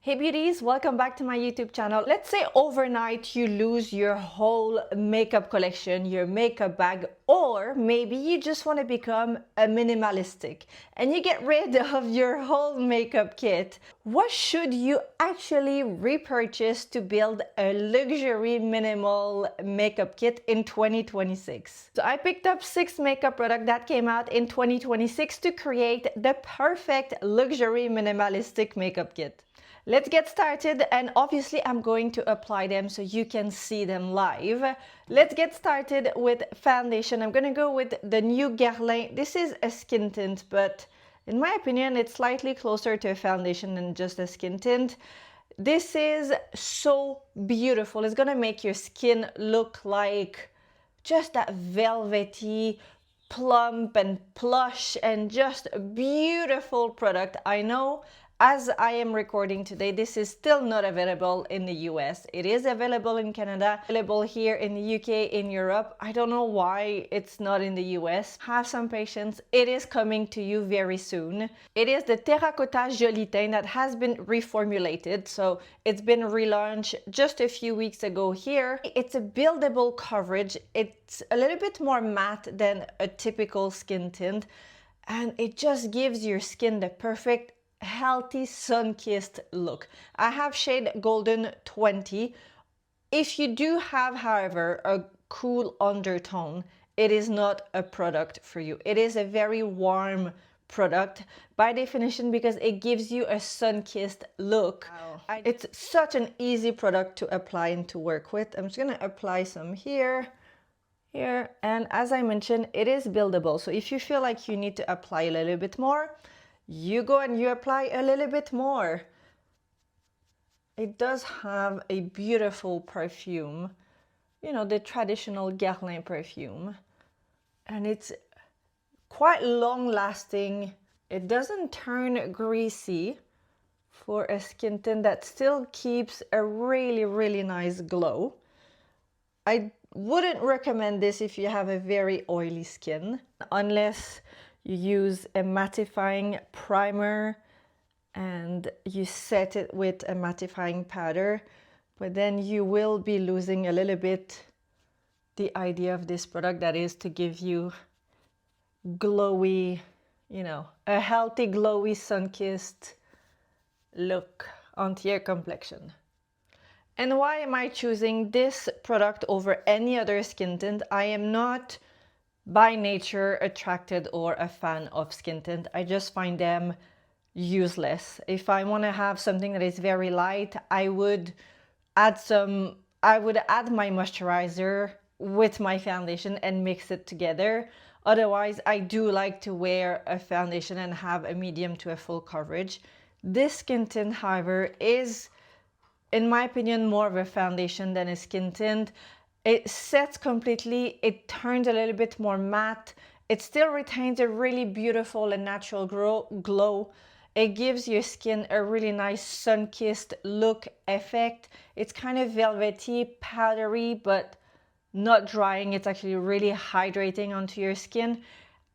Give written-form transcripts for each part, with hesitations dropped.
Hey beauties, welcome back to my YouTube channel. Let's say overnight you lose your whole makeup collection, your makeup bag, or maybe you just want to become a minimalistic and you get rid of your whole makeup kit. What should you actually repurchase to build a luxury minimal makeup kit in 2026? So I picked up 6 makeup products that came out in 2026 to create the perfect luxury minimalistic makeup kit. Let's get started, and obviously I'm going to apply them so you can see them live. Let's get started with foundation. I'm gonna go with the new Guerlain. This is a skin tint, but in my opinion it's slightly closer to a foundation than just a skin tint. This is so beautiful. It's gonna make your skin look like just that velvety, plump and plush and just a beautiful product. I know as I am recording today, this is still not available in the US. It is available in Canada, available here in the UK, in Europe. I don't know why it's not in the US. Have some patience. It is coming to you very soon. It is the Terracotta Joli Teint that has been reformulated. So it's been relaunched just a few weeks ago here. It's a buildable coverage. It's a little bit more matte than a typical skin tint. And it just gives your skin the perfect healthy sun-kissed look. I have shade Golden 20. If you do have, however, a cool undertone, it is not a product for you. It is a very warm product by definition because it gives you a sun-kissed look. Wow. It's such an easy product to apply and to work with. I'm just gonna apply some here, and as I mentioned, it is buildable. So if you feel like you need to apply a little bit more, you go and you apply a little bit more. It does have a beautiful perfume, you know, the traditional Guerlain perfume, and it's quite long lasting. It doesn't turn greasy for a skin tint that still keeps a really nice glow. I wouldn't recommend this if you have a very oily skin, unless you use a mattifying primer and you set it with a mattifying powder, but then you will be losing a little bit the idea of this product, that is to give you glowy, you know, a healthy glowy sun-kissed look onto your complexion. And why am I choosing this product over any other skin tint? I am not by nature attracted or a fan of skin tint. I just find them useless. If I want to have something that is very light, I would add my moisturizer with my foundation and mix it together. Otherwise, I do like to wear a foundation and have a medium to a full coverage. This skin tint, however, is, in my opinion, more of a foundation than a skin tint. It sets completely, it turns a little bit more matte. It still retains a really beautiful and natural glow. It gives your skin a really nice sun-kissed look effect. It's kind of velvety, powdery, but not drying. It's actually really hydrating onto your skin.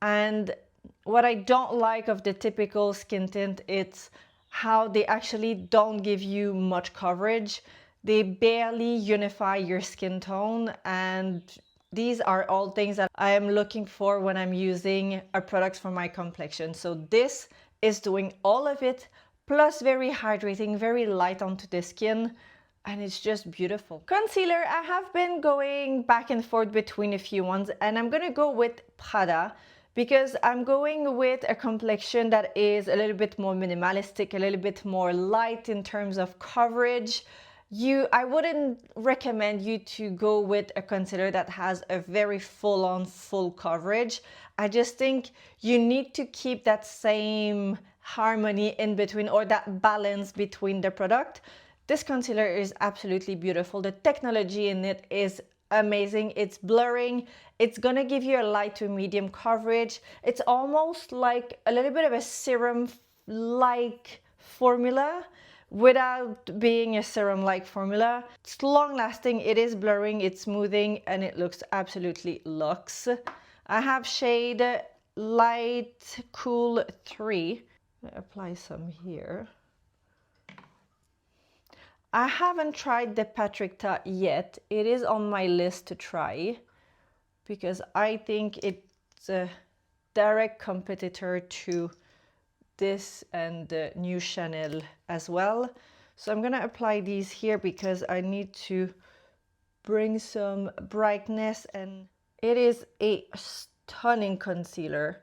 And what I don't like of the typical skin tint, it's how they actually don't give you much coverage. They barely unify your skin tone, and these are all things that I am looking for when I'm using a product for my complexion. So this is doing all of it, plus very hydrating, very light onto the skin, and it's just beautiful. Concealer, I have been going back and forth between a few ones, and I'm gonna go with Prada because I'm going with a complexion that is a little bit more minimalistic, a little bit more light in terms of coverage. I wouldn't recommend you to go with a concealer that has a very full-on full coverage. I just think you need to keep that same harmony in between, or that balance between the product. This concealer is absolutely beautiful. The technology in it is amazing. It's blurring. It's gonna give you a light to medium coverage. It's almost like a little bit of a serum-like formula, without being a serum-like formula. It's long-lasting, it is blurring, it's smoothing, and it looks absolutely luxe. I have shade Light Cool 3. Apply some here. I haven't tried the Patrick yet. It is on my list to try because I think it's a direct competitor to this and the new Chanel as well. So I'm gonna apply these here because I need to bring some brightness, and it is a stunning concealer.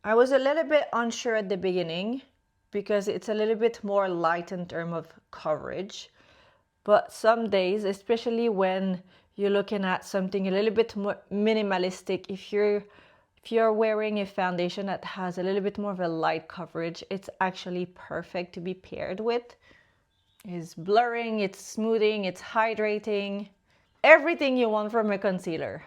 I was a little bit unsure at the beginning because it's a little bit more light in terms of coverage, but some days, especially when you're looking at something a little bit more minimalistic, if you're wearing a foundation that has a little bit more of a light coverage, it's actually perfect to be paired with. It's blurring, it's smoothing, it's hydrating, everything you want from a concealer.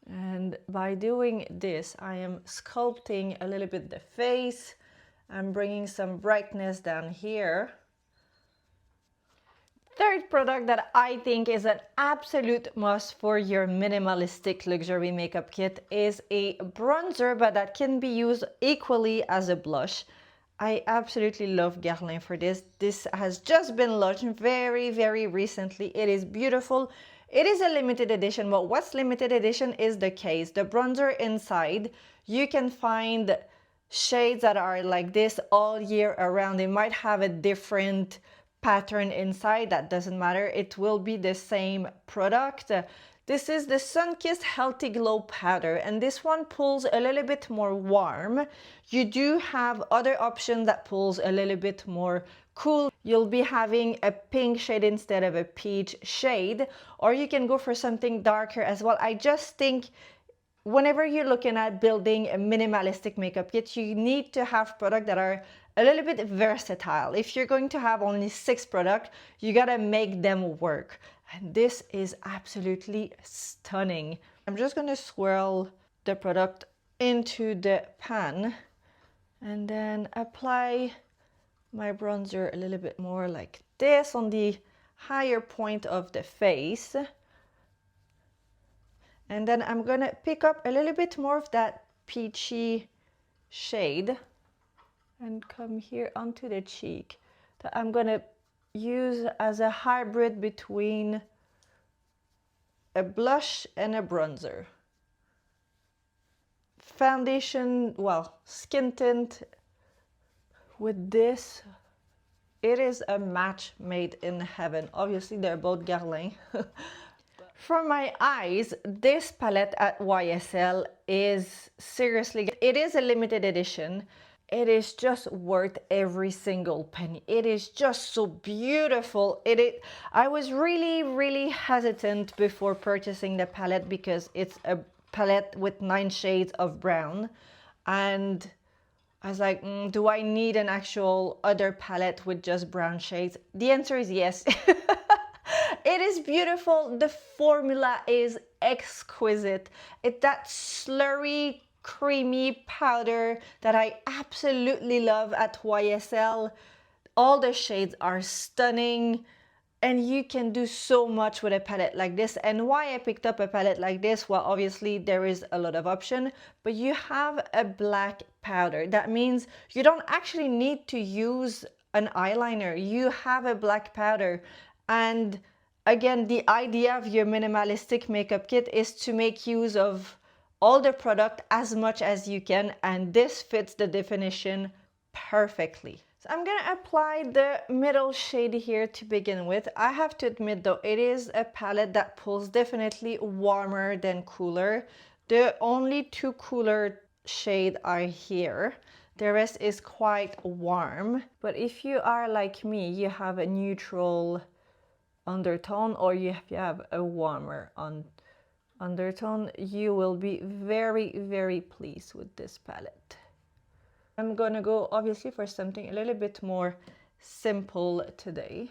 And by doing this, I am sculpting a little bit the face. I'm bringing some brightness down here. Third product that I think is an absolute must for your minimalistic luxury makeup kit is a bronzer, but that can be used equally as a blush. I absolutely love Guerlain for this. This has just been launched very, very recently. It is beautiful. It is a limited edition, but what's limited edition is the case. The bronzer inside, you can find shades that are like this all year around. They might have a different pattern inside. That doesn't matter. It will be the same product. This is the Sunkissed Healthy Glow Powder, and this one pulls a little bit more warm. You do have other options that pulls a little bit more cool. You'll be having a pink shade instead of a peach shade, or you can go for something darker as well. I just think whenever you're looking at building a minimalistic makeup kit, you need to have products that are a little bit versatile. If you're going to have only 6 products, you gotta make them work. And this is absolutely stunning. I'm just gonna swirl the product into the pan and then apply my bronzer a little bit more like this on the higher point of the face. And then I'm gonna pick up a little bit more of that peachy shade and come here onto the cheek that I'm gonna use as a hybrid between a blush and a bronzer. Foundation, well, skin tint with this, it is a match made in heaven. Obviously, they're both Guerlain. For my eyes, this palette at YSL is seriously, it is a limited edition. It is just worth every single penny. It is just so beautiful. I was really hesitant before purchasing the palette because it's a palette with 9 shades of brown. And I was like, do I need an actual other palette with just brown shades? The answer is yes. It is beautiful. The formula is exquisite. It's that slurry, creamy powder that I absolutely love at YSL. All the shades are stunning, and you can do so much with a palette like this. And why I picked up a palette like this, well, obviously there is a lot of option, but you have a black powder. That means you don't actually need to use an eyeliner. You have a black powder. And again, the idea of your minimalistic makeup kit is to make use of all the product as much as you can, and this fits the definition perfectly. So I'm gonna apply the middle shade here to begin with. I have to admit though, it is a palette that pulls definitely warmer than cooler. The only 2 cooler shades are here. The rest is quite warm. But if you are like me, you have a neutral undertone, or if you have a warmer undertone, you will be very pleased with this palette. I'm gonna go obviously for something a little bit more simple today,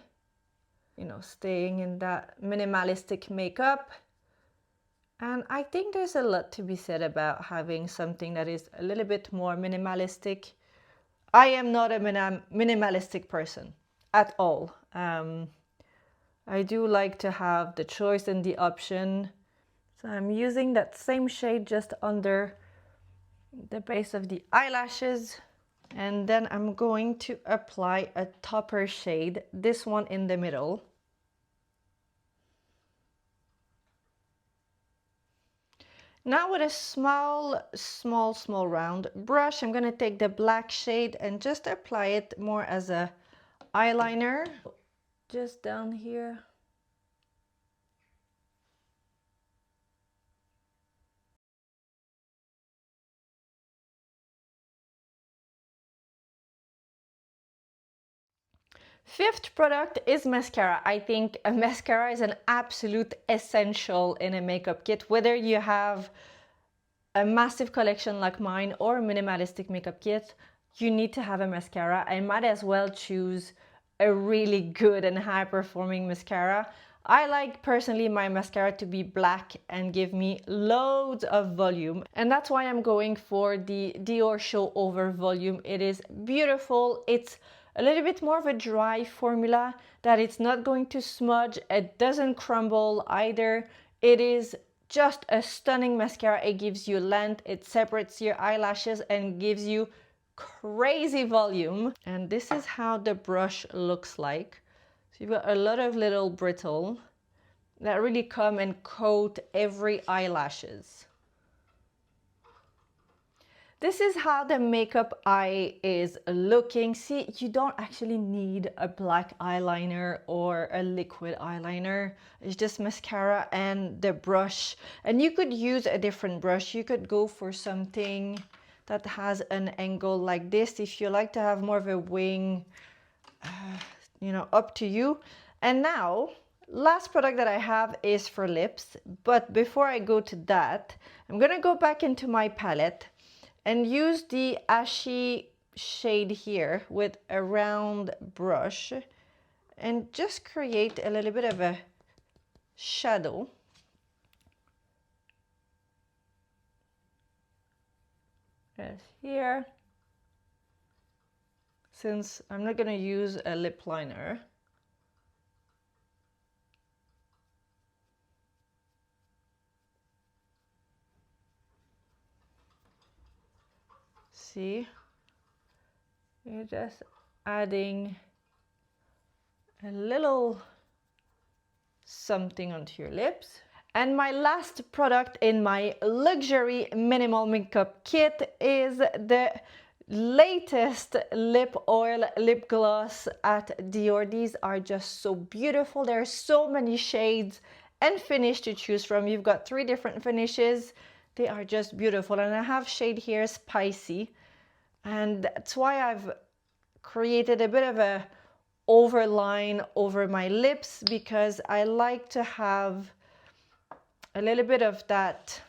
you know, staying in that minimalistic makeup. And I think there's a lot to be said about having something that is a little bit more minimalistic. I am not a minimalistic person at all. I do like to have the choice and the option. So I'm using that same shade just under the base of the eyelashes. And then I'm going to apply a topper shade, this one in the middle. Now with a small round brush, I'm going to take the black shade and just apply it more as a eyeliner, just down here. Fifth product is mascara. I think a mascara is an absolute essential in a makeup kit, whether you have a massive collection like mine or a minimalistic makeup kit. You need to have a mascara. I might as well choose a really good and high performing mascara. I like personally my mascara to be black and give me loads of volume, and that's why I'm going for the Dior Show Over Volume. It is beautiful. It's a little bit more of a dry formula that it's not going to smudge. It doesn't crumble either. It is just a stunning mascara. It gives you length, it separates your eyelashes and gives you crazy volume. And this is how the brush looks like. So you've got a lot of little brittle that really come and coat every eyelashes. This is how the makeup eye is looking. See, you don't actually need a black eyeliner or a liquid eyeliner. It's just mascara and the brush. And you could use a different brush. You could go for something that has an angle like this if you like to have more of a wing, you know, up to you. And now, last product that I have is for lips. But before I go to that, I'm gonna go back into my palette and use the ashy shade here with a round brush and just create a little bit of a shadow. As here. Since I'm not gonna use a lip liner. See, you're just adding a little something onto your lips. And my last product in my luxury minimal makeup kit is the latest lip oil lip gloss at Dior. These are just so beautiful. There are so many shades and finish to choose from. You've got 3 different finishes. They are just beautiful. And I have shade here Spicy. And that's why I've created a bit of a overline over my lips, because I like to have a little bit of that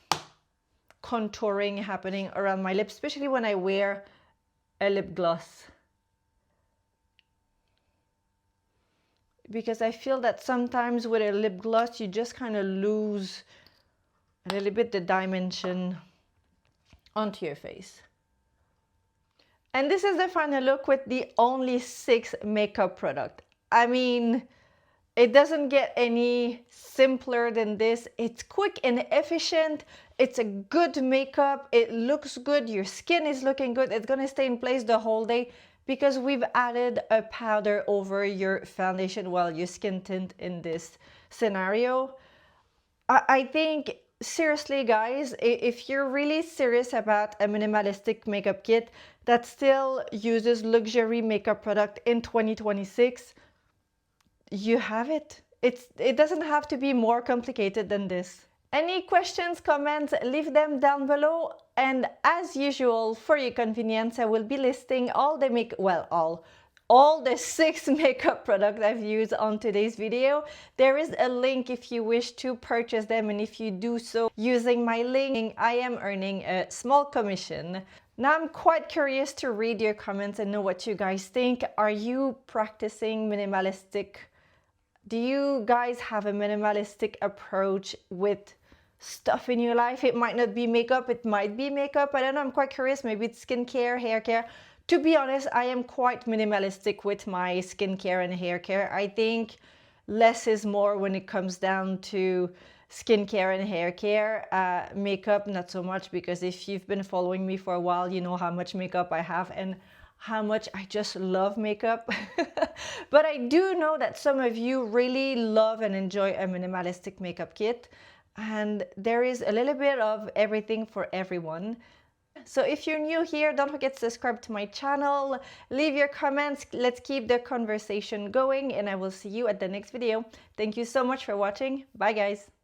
contouring happening around my lips, especially when I wear a lip gloss. Because I feel that sometimes with a lip gloss, you just kind of lose a little bit the dimension onto your face. And this is the final look with the only 6 makeup product. I mean, it doesn't get any simpler than this. It's quick and efficient. It's a good makeup. It looks good. Your skin is looking good. It's gonna stay in place the whole day because we've added a powder over your foundation, well, your skin tint in this scenario. I think, seriously guys, if you're really serious about a minimalistic makeup kit that still uses luxury makeup product in 2026, you have it. It doesn't have to be more complicated than this. Any questions, comments, leave them down below. And as usual, for your convenience, I will be listing all the 6 makeup products I've used on today's video. There is a link if you wish to purchase them, and if you do so using my link, I am earning a small commission. Now I'm quite curious to read your comments and know what you guys think. Are you practicing minimalistic? Do you guys have a minimalistic approach with stuff in your life? It might not be makeup, it might be makeup. I don't know, I'm quite curious. Maybe it's skincare, hair care. To be honest, I am quite minimalistic with my skincare and hair care. I think less is more when it comes down to skincare and hair care. Makeup, not so much, because if you've been following me for a while, you know how much makeup I have and how much I just love makeup. But I do know that some of you really love and enjoy a minimalistic makeup kit, and there is a little bit of everything for everyone. So if you're new here, don't forget to subscribe to my channel, leave your comments, let's keep the conversation going, and I will see you at the next video. Thank you so much for watching. Bye guys.